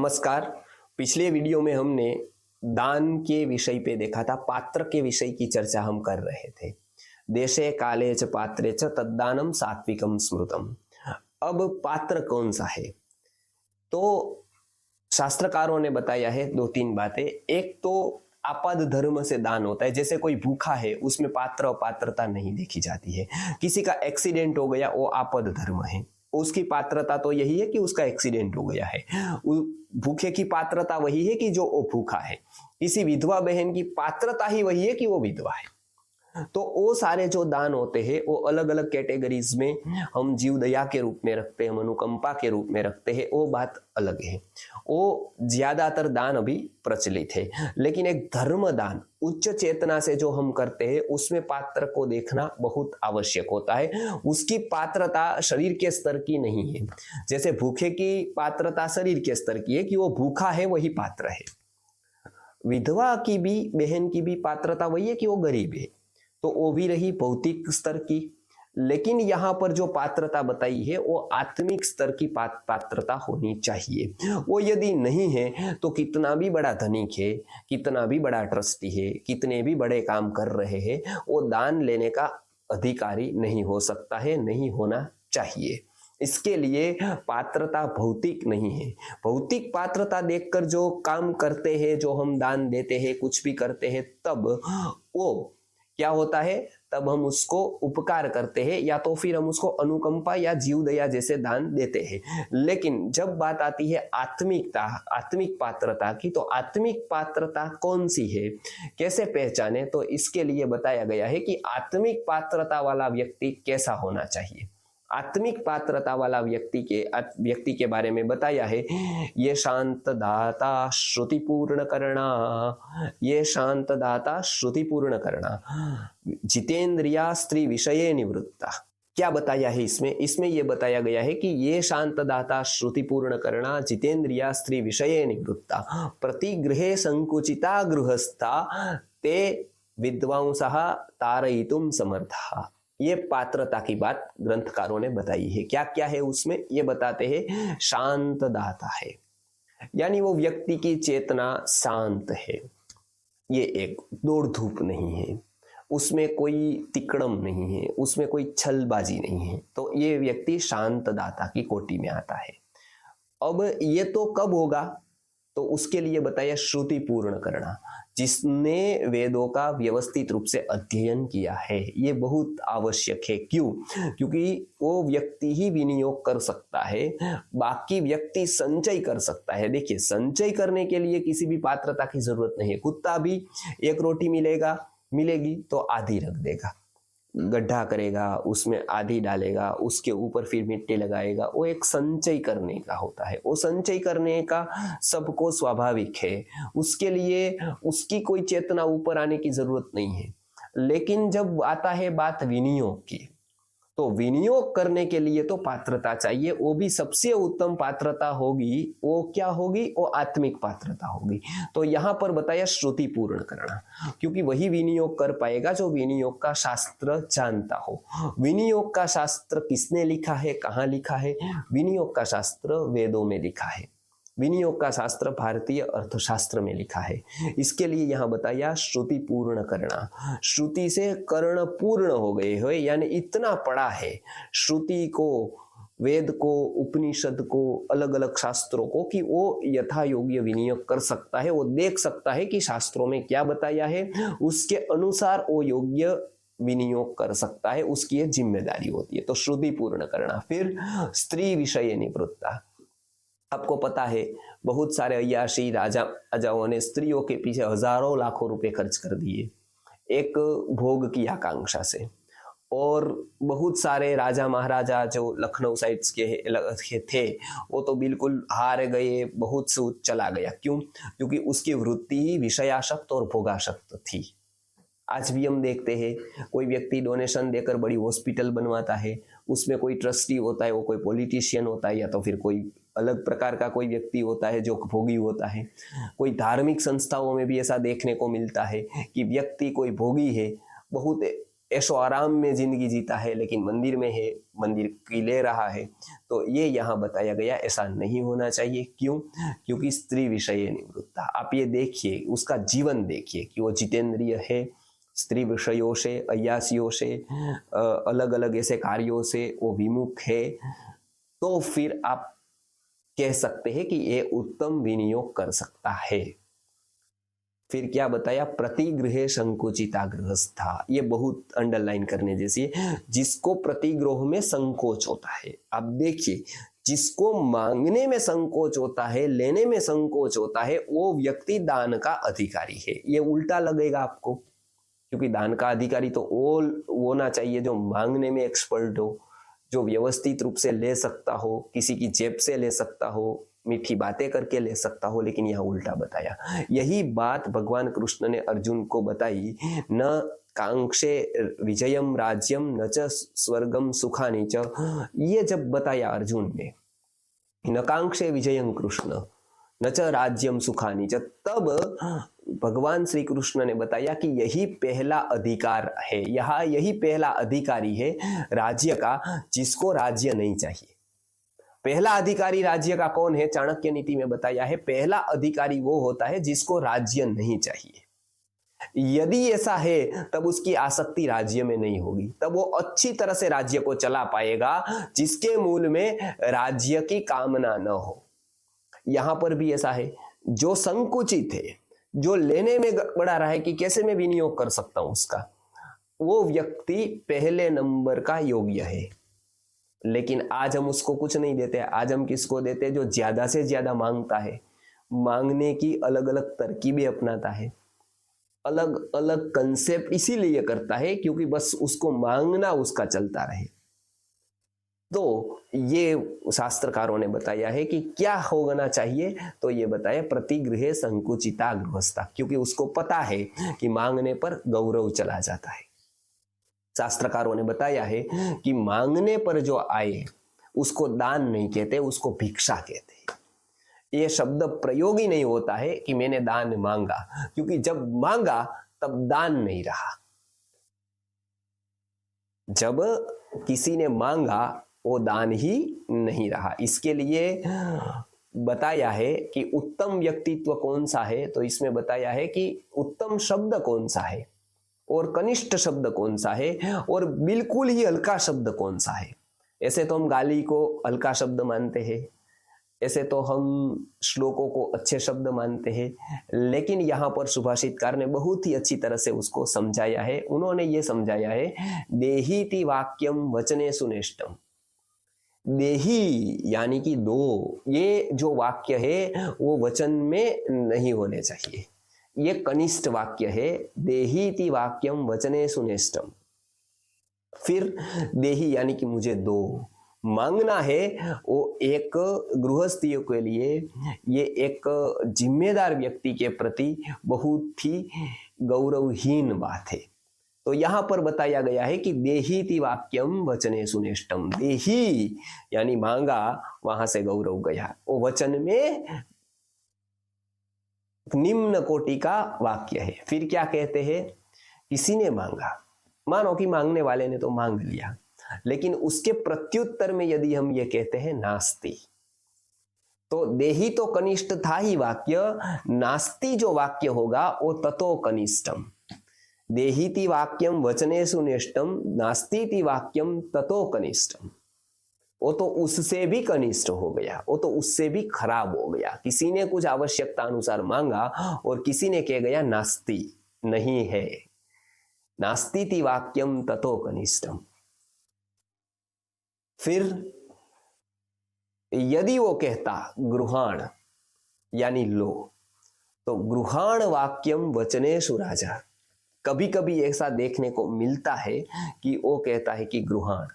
नमस्कार। पिछले वीडियो में हमने दान के विषय पे देखा था, पात्र के विषय की चर्चा हम कर रहे थे। देशे काले च पात्रे च तद्दानम सात्विकम स्मृतम। अब पात्र कौन सा है? तो शास्त्रकारों ने बताया है दो तीन बातें। एक तो आपाद धर्म से दान होता है, जैसे कोई भूखा है उसमें पात्र और पात्रता नहीं देखी जाती है। किसी का एक्सीडेंट हो गया, वो आपाद धर्म है, उसकी पात्रता तो यही है कि उसका एक्सीडेंट हो गया है। भूखे की पात्रता वही है कि जो वो भूखा है। किसी विधवा बहन की पात्रता ही वही है कि वो विधवा है। तो वो सारे जो दान होते हैं वो अलग अलग कैटेगरीज में हम जीव दया के रूप में रखते हैं, हम अनुकंपा के रूप में रखते हैं, वो बात अलग है। वो ज्यादातर दान अभी प्रचलित है, लेकिन एक धर्म दान उच्च चेतना से जो हम करते हैं उसमें पात्र को देखना बहुत आवश्यक होता है। उसकी पात्रता शरीर के स्तर की नहीं है। जैसे भूखे की पात्रता शरीर के स्तर की है कि वो भूखा है, वही पात्र है। विधवा की भी, बहन की भी पात्रता वही है कि वो गरीब है, तो वो भी रही भौतिक स्तर की। लेकिन यहाँ पर जो पात्रता बताई है वो आत्मिक स्तर की पात्रता होनी चाहिए। वो यदि नहीं है तो कितना भी बड़ा धनिक है, कितना भी बड़ा ट्रस्टी है, कितने भी बड़े काम कर रहे हैं, वो दान लेने का अधिकारी नहीं हो सकता है, नहीं होना चाहिए। इसके लिए पात्रता भौतिक नहीं है। भौतिक पात्रता देखकर जो काम करते हैं, जो हम दान देते हैं, कुछ भी करते हैं, तब वो क्या होता है, तब हम उसको उपकार करते हैं या तो फिर हम उसको अनुकंपा या जीव दया जैसे दान देते हैं। लेकिन जब बात आती है आत्मिकता, आत्मिक पात्रता की, तो आत्मिक पात्रता कौन सी है, कैसे पहचाने? तो इसके लिए बताया गया है कि आत्मिक पात्रता वाला व्यक्ति कैसा होना चाहिए। आत्मिक पात्रता वाला व्यक्ति के बारे में बताया है, ये शांत दाता श्रुति पूर्ण करना, ये शांत दाता श्रुति पूर्ण करना, जितेंद्रिया स्त्री विषये निवृत्ता। क्या बताया है इसमें ये बताया गया है कि ये शांत दाता श्रुति पूर्ण करना, जितेंद्रिया स्त्री विषये निवृत्ता, प्रतिगृहे संकुचिता गृहस्था ते विद्वांसः तारयितुम समर्था। ये पात्रता की बात ग्रंथकारों ने बताई है। क्या क्या है उसमें, ये बताते हैं। शांत दाता है, यानी वो व्यक्ति की चेतना शांत है। ये एक दौड़ धूप नहीं है, उसमें कोई तिकड़म नहीं है, उसमें कोई छलबाजी नहीं है, तो ये व्यक्ति शांत दाता की कोटि में आता है। अब ये तो कब होगा, तो उसके लिए बताया श्रुति पूर्ण करना, जिसने वेदों का व्यवस्थित रूप से अध्ययन किया है। ये बहुत आवश्यक है। क्यों? क्योंकि वो व्यक्ति ही विनियोग कर सकता है, बाकी व्यक्ति संचय कर सकता है। देखिए, संचय करने के लिए किसी भी पात्रता की जरूरत नहीं है। कुत्ता भी एक रोटी मिलेगी तो आधी रख देगा, गड्ढा करेगा, उसमें आधी डालेगा, उसके ऊपर फिर मिट्टी लगाएगा। वो एक संचय करने का होता है। वो संचय करने का सबको स्वाभाविक है, उसके लिए उसकी कोई चेतना ऊपर आने की जरूरत नहीं है। लेकिन जब आता है बात विनियोग की, तो विनियोग करने के लिए तो पात्रता चाहिए। वो भी सबसे उत्तम पात्रता होगी, वो क्या होगी? वो आत्मिक पात्रता होगी। तो यहाँ पर बताया श्रुति पूर्ण करना, क्योंकि वही विनियोग कर पाएगा जो विनियोग का शास्त्र जानता हो। विनियोग का शास्त्र किसने लिखा है, कहाँ लिखा है? विनियोग का शास्त्र वेदों में लिखा है। विनियोग का शास्त्र भारतीय अर्थशास्त्र में लिखा है। इसके लिए यहाँ बताया श्रुति पूर्ण करना। श्रुति से कर्ण पूर्ण हो गए हो, यानी इतना पढ़ा है श्रुति को, वेद को, उपनिषद को, अलग अलग शास्त्रों को, कि वो यथा योग्य विनियोग कर सकता है। वो देख सकता है कि शास्त्रों में क्या बताया है, उसके अनुसार वो योग्य विनियोग कर सकता है। उसकी ये जिम्मेदारी होती है। तो श्रुति पूर्ण करना। फिर स्त्री विषय निवृत्ता। आपको पता है बहुत सारे अय्याशी राजाओं ने स्त्रियों के पीछे हजारों लाखों रुपए खर्च कर दिए एक भोग की आकांक्षा से। और बहुत सारे राजा महाराजा जो लखनऊ साइड्स के थे, वो तो बिल्कुल हार गए, बहुत सूद चला गया। क्यों? क्योंकि उसकी वृत्ति ही विषयासक्त और भोगासक्त थी। आज भी हम देखते हैं, कोई व्यक्ति डोनेशन देकर बड़ी हॉस्पिटल बनवाता है, उसमें कोई ट्रस्टी होता है, वो कोई पॉलिटिशियन होता है, या तो फिर कोई अलग प्रकार का कोई व्यक्ति होता है जो भोगी होता है। कोई धार्मिक संस्थाओं में भी ऐसा देखने को मिलता है कि व्यक्ति कोई भोगी है, बहुत ऐशो आराम में जिंदगी जीता है, लेकिन मंदिर में है, मंदिर की ले रहा है, तो ये यहाँ बताया गया ऐसा नहीं होना चाहिए। क्यों? क्योंकि स्त्री विषय निवृत्ता। आप ये देखिए, उसका जीवन देखिए कि वो जितेंद्रिय है, स्त्री विषयों से, अय्यासियों से, अलग अलग ऐसे कार्यों से वो विमुख है, तो फिर आप कह सकते हैं कि ये उत्तम विनियोग कर सकता है। फिर क्या बताया? प्रतिगृहे संकोचिता गृहस्था। ये बहुत अंडरलाइन करने जैसी है। जिसको प्रतिग्रह में संकोच होता है, आप देखिए, जिसको मांगने में संकोच होता है, लेने में संकोच होता है, वो व्यक्ति दान का अधिकारी है। ये उल्टा लगेगा आपको, क्योंकि दान का अधिकारी तो वो होना चाहिए जो मांगने में एक्सपर्ट हो, जो व्यवस्थित रूप से ले सकता हो, किसी की जेब से ले सकता हो, मीठी बातें करके ले सकता हो, लेकिन यहाँ उल्टा बताया। यही बात भगवान कृष्ण ने अर्जुन को बताई। न कांक्षे विजयम राज्यम न च स्वर्गम सुखानि च। ये जब बताया अर्जुन ने, न कांक्षे विजयम कृष्ण न च राज्यम सुखानि च, तब भगवान श्री कृष्ण ने बताया कि यही पहला अधिकार है, यहाँ यही पहला अधिकारी है राज्य का, जिसको राज्य नहीं चाहिए। पहला अधिकारी राज्य का कौन है? चाणक्य नीति में बताया है, पहला अधिकारी वो होता है जिसको राज्य नहीं चाहिए। यदि ऐसा है तब उसकी आसक्ति राज्य में नहीं होगी, तब वो अच्छी तरह से राज्य को चला पाएगा, जिसके मूल में राज्य की कामना न हो। यहां पर भी ऐसा है, जो संकुचित है, जो लेने में गड़बड़ा रहा है कि कैसे मैं विनियोग कर सकता हूं उसका, वो व्यक्ति पहले नंबर का योग्य है। लेकिन आज हम उसको कुछ नहीं देते। आज हम किसको देते? जो ज्यादा से ज्यादा मांगता है, मांगने की अलग अलग तरकीबें अपनाता है, अलग अलग कंसेप्ट इसीलिए करता है क्योंकि बस उसको मांगना उसका चलता रहे। तो ये शास्त्रकारों ने बताया है कि क्या होना चाहिए, तो ये बताया प्रतिगृहे संकुचिता गृहस्था, क्योंकि उसको पता है कि मांगने पर गौरव चला जाता है। शास्त्रकारों ने बताया है कि मांगने पर जो आए उसको दान नहीं कहते, उसको भिक्षा कहते हैं। ये शब्द प्रयोग ही नहीं होता है कि मैंने दान मांगा, क्योंकि जब मांगा तब दान नहीं रहा। जब किसी ने मांगा वो दान ही नहीं रहा। इसके लिए बताया है कि उत्तम व्यक्तित्व कौन सा है, तो इसमें बताया है कि उत्तम शब्द कौन सा है और कनिष्ठ शब्द कौन सा है और बिल्कुल ही हल्का शब्द कौन सा है। ऐसे तो हम गाली को हल्का शब्द मानते हैं, ऐसे तो हम श्लोकों को अच्छे शब्द मानते हैं, लेकिन यहाँ पर सुभाषितकार ने बहुत ही अच्छी तरह से उसको समझाया है। उन्होंने ये समझाया है, देहीति वाक्यम वचने सुनेष्टम। देही यानी कि दो, ये जो वाक्य है वो वचन में नहीं होने चाहिए। ये कनिष्ठ वाक्य है, देहीति वाक्यम वचने सुनेष्टम। फिर देही यानी कि मुझे दो, मांगना है वो एक गृहस्थी के लिए, ये एक जिम्मेदार व्यक्ति के प्रति बहुत ही गौरवहीन बात है। तो यहां पर बताया गया है कि देहीति वाक्यम वचने सुनेष्टम। देही यानी मांगा, वहां से गौरव गया, वो वचन में निम्न कोटि का वाक्य है। फिर क्या कहते हैं? किसी ने मांगा, मानो कि मांगने वाले ने तो मांग लिया, लेकिन उसके प्रत्युत्तर में यदि हम ये कहते हैं नास्ति, तो देही तो कनिष्ठ था ही वाक्य, नास्ति जो वाक्य होगा वो ततो कनिष्ठम। देहीति वाक्यम वचनेषु नेष्टम, नास्तीति वाक्यम ततो कनिष्ठम। वो तो उससे भी कनिष्ठ हो गया, वो तो उससे भी खराब हो गया। किसी ने कुछ आवश्यकता अनुसार मांगा और किसी ने कह गया नास्ति, नहीं है। नास्तीति वाक्यम ततो कनिष्ठम। फिर यदि वो कहता गृहाण यानी लो, तो गृहाण वाक्यम वचनेषु राजा। कभी कभी ऐसा देखने को मिलता है कि वो कहता है कि गृहाण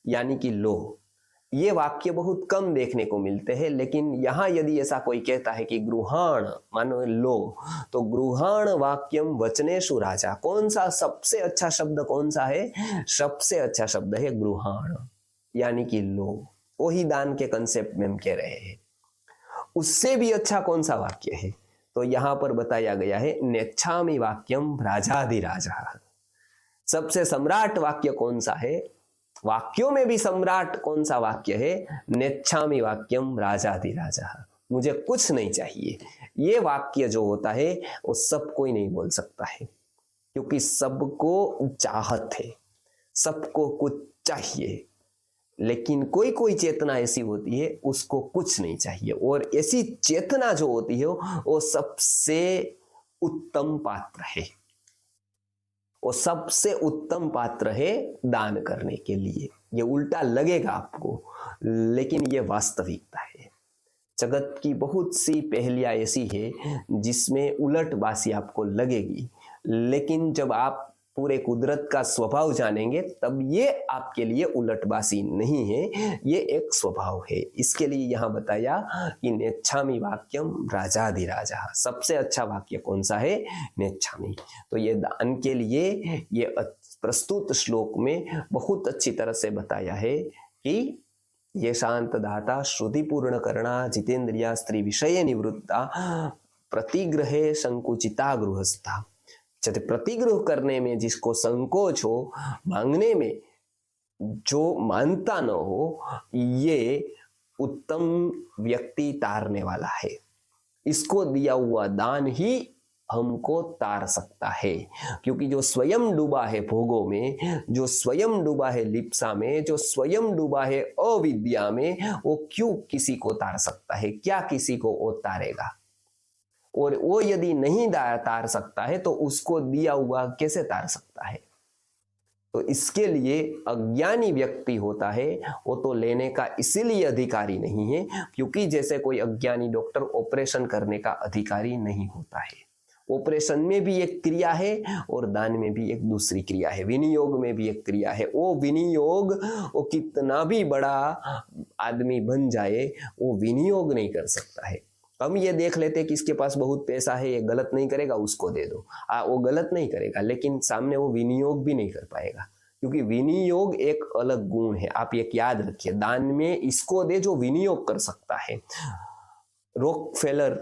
यानी कि लो। ये वाक्य बहुत कम देखने को मिलते हैं, लेकिन यहां यदि ऐसा कोई कहता है कि गृहाण मानो लो, तो गृहाण वाक्यम वचनेषु राजा। कौन सा सबसे अच्छा शब्द कौन सा है? सबसे अच्छा शब्द है गृहाण यानी कि लो। वही दान के कंसेप्ट में हम कह रहे हैं। उससे भी अच्छा कौन सा वाक्य है? तो यहां पर बताया गया है नेच्छामि वाक्यम राजाधिराजा। सबसे सम्राट वाक्य कौन सा है? वाक्यों में भी सम्राट कौन सा वाक्य है? नेच्छामि वाक्यम राजाधिराजः, मुझे कुछ नहीं चाहिए। ये वाक्य जो होता है वो सब कोई नहीं बोल सकता है, क्योंकि सबको चाहत है, सबको कुछ चाहिए। लेकिन कोई कोई चेतना ऐसी होती है उसको कुछ नहीं चाहिए, और ऐसी चेतना जो होती है वो सबसे उत्तम पात्र है, वो सबसे उत्तम पात्र है दान करने के लिए। ये उल्टा लगेगा आपको, लेकिन ये वास्तविकता है। जगत की बहुत सी पहेलियां ऐसी है जिसमें उलटबासी आपको लगेगी, लेकिन जब आप पूरे कुदरत का स्वभाव जानेंगे तब ये आपके लिए उलटबासी नहीं है, ये एक स्वभाव है। इसके लिए यहाँ बताया कि नेच्छामि वाक्यम राजाधिराजः, सबसे अच्छा वाक्य कौन सा है? नेच्छामि। तो ये दान के लिए ये प्रस्तुत श्लोक में बहुत अच्छी तरह से बताया है कि ये शांत दाता श्रुति पूर्ण करना जितेंद्रिया स्त्री विषय निवृत्ता प्रतिग्रहे संकुचिता गृहस्था। प्रतिग्रह करने में जिसको संकोच हो, मांगने में जो मानता न हो, ये उत्तम व्यक्ति तारने वाला है। इसको दिया हुआ दान ही हमको तार सकता है, क्योंकि जो स्वयं डूबा है भोगों में, जो स्वयं डूबा है लिप्सा में, जो स्वयं डूबा है अविद्या में, वो क्यों किसी को तार सकता है? क्या किसी को वो तारेगा? और वो यदि नहीं तार सकता है तो उसको दिया हुआ कैसे तार सकता है? तो इसके लिए अज्ञानी व्यक्ति होता है वो तो लेने का इसीलिए अधिकारी नहीं है क्योंकि जैसे कोई अज्ञानी डॉक्टर ऑपरेशन करने का अधिकारी नहीं होता है। ऑपरेशन में भी एक क्रिया है और दान में भी एक दूसरी क्रिया है, विनियोग में भी एक क्रिया है। वो विनियोग वो कितना भी बड़ा आदमी बन जाए वो विनियोग नहीं कर सकता है। हम ये देख लेते हैं कि इसके पास बहुत पैसा है, ये गलत नहीं करेगा, उसको दे दो, वो गलत नहीं करेगा, लेकिन सामने वो विनियोग भी नहीं कर पाएगा, क्योंकि विनियोग एक अलग गुण है। आप ये याद रखिए, दान में इसको दे जो विनियोग कर सकता है। रॉकफेलर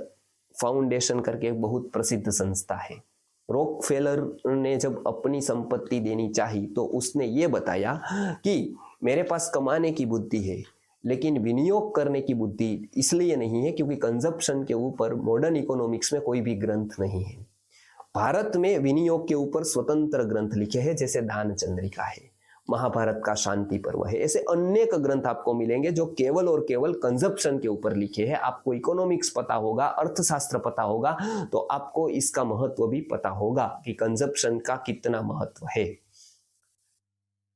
फाउंडेशन करके एक बहुत प्रसिद्ध संस्था है। रॉकफेलर ने जब अपनी संपत्ति देनी चाही तो उसने ये बताया कि मेरे पास कमाने की बुद्धि है लेकिन विनियोग करने की बुद्धि इसलिए नहीं है क्योंकि कंजप्शन के ऊपर मॉडर्न इकोनॉमिक्स में कोई भी ग्रंथ नहीं है। भारत में विनियोग के ऊपर स्वतंत्र ग्रंथ लिखे हैं, जैसे दान चंद्रिका है, महाभारत का शांति पर्व है, ऐसे अनेक ग्रंथ आपको मिलेंगे जो केवल और केवल कंजप्शन के ऊपर लिखे हैं। आपको इकोनॉमिक्स पता होगा, अर्थशास्त्र पता होगा, तो आपको इसका महत्व भी पता होगा कि कंजप्शन का कितना महत्व है।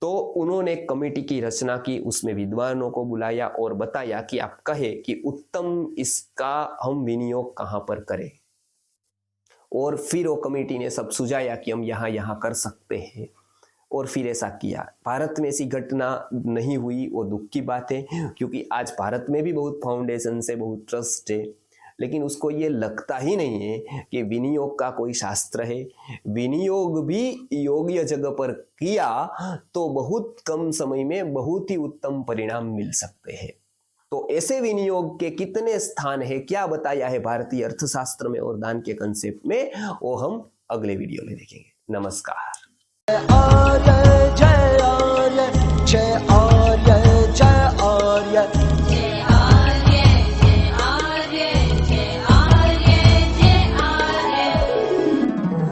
तो उन्होंने एक कमेटी की रचना की, उसमें विद्वानों को बुलाया और बताया कि आप कहे कि उत्तम इसका हम विनियोग कहां पर करें। और फिर वो कमेटी ने सब सुझाया कि हम यहाँ कर सकते हैं, और फिर ऐसा किया। भारत में ऐसी घटना नहीं हुई, वो दुख की बात है, क्योंकि आज भारत में भी बहुत फाउंडेशन है, बहुत ट्रस्ट है, लेकिन उसको ये लगता ही नहीं है कि विनियोग का कोई शास्त्र है। विनियोग भी योग्य जगह पर किया तो बहुत कम समय में बहुत ही उत्तम परिणाम मिल सकते हैं। तो ऐसे विनियोग के कितने स्थान है, क्या बताया है भारतीय अर्थशास्त्र में और दान के कंसेप्ट में, वो हम अगले वीडियो में देखेंगे। नमस्कार।